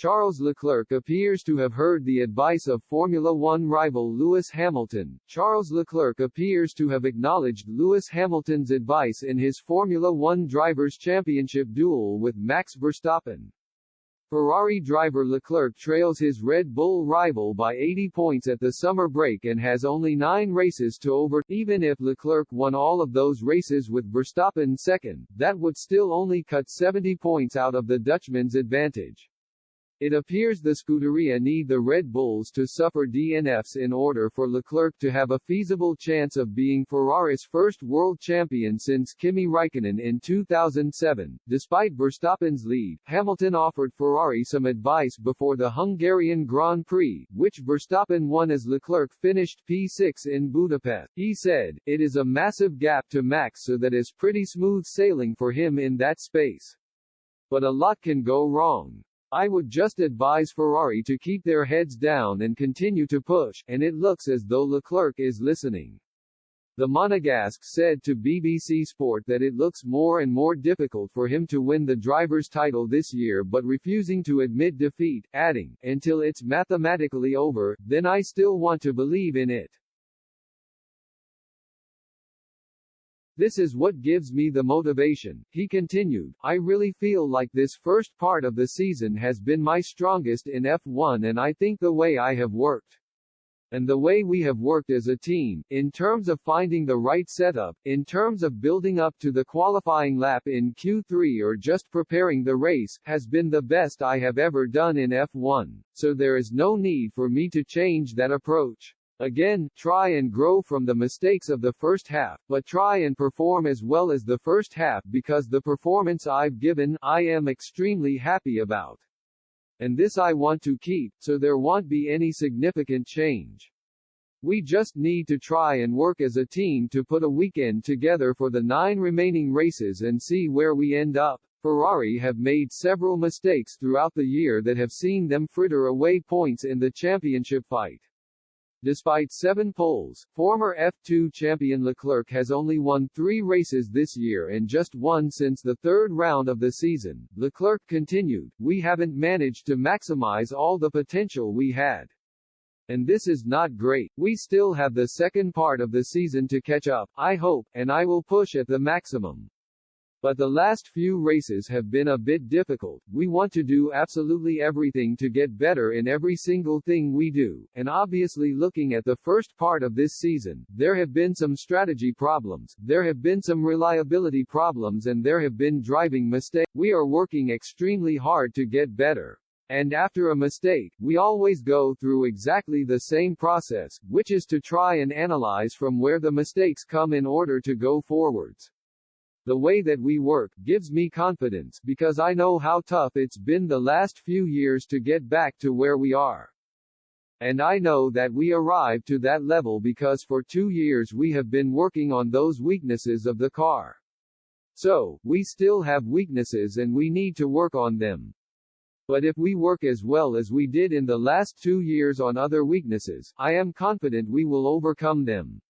Charles Leclerc appears to have heard the advice of Formula One rival Lewis Hamilton. Charles Leclerc appears to have acknowledged Lewis Hamilton's advice in his Formula One Drivers' Championship duel with Max Verstappen. Ferrari driver Leclerc trails his Red Bull rival by 80 points at the summer break and has only 9 races to over. Even if Leclerc won all of those races with Verstappen second, that would still only cut 70 points out of the Dutchman's advantage. It appears the Scuderia need the Red Bulls to suffer DNFs in order for Leclerc to have a feasible chance of being Ferrari's first world champion since Kimi Raikkonen in 2007. Despite Verstappen's lead, Hamilton offered Ferrari some advice before the Hungarian Grand Prix, which Verstappen won as Leclerc finished P6 in Budapest. He said, "It is a massive gap to Max, so that is pretty smooth sailing for him in that space. But a lot can go wrong. I would just advise Ferrari to keep their heads down and continue to push," and it looks as though Leclerc is listening. The Monegasque said to BBC Sport that it looks more and more difficult for him to win the driver's title this year, but refusing to admit defeat, adding, "Until it's mathematically over, then I still want to believe in it. This is what gives me the motivation," he continued. "I really feel like this first part of the season has been my strongest in F1, and I think the way I have worked, and the way we have worked as a team, in terms of finding the right setup, in terms of building up to the qualifying lap in Q3 or just preparing the race, has been the best I have ever done in F1, so there is no need for me to change that approach. Again, try and grow from the mistakes of the first half, but try and perform as well as the first half, because the performance I've given, I am extremely happy about. And this I want to keep, so there won't be any significant change. We just need to try and work as a team to put a weekend together for the 9 remaining races and see where we end up." Ferrari have made several mistakes throughout the year that have seen them fritter away points in the championship fight. Despite 7 poles, former F2 champion Leclerc has only won 3 races this year and just 1 since the 3rd round of the season. Leclerc continued, "We haven't managed to maximize all the potential we had. And this is not great. We still have the second part of the season to catch up, I hope, and I will push at the maximum. But the last few races have been a bit difficult. We want to do absolutely everything to get better in every single thing we do, and obviously looking at the first part of this season, there have been some strategy problems, there have been some reliability problems, and there have been driving mistakes. We are working extremely hard to get better. And after a mistake, we always go through exactly the same process, which is to try and analyze from where the mistakes come in order to go forwards. The way that we work gives me confidence, because I know how tough it's been the last few years to get back to where we are. And I know that we arrived to that level because for 2 years we have been working on those weaknesses of the car. So, we still have weaknesses and we need to work on them. But if we work as well as we did in the last 2 years on other weaknesses, I am confident we will overcome them."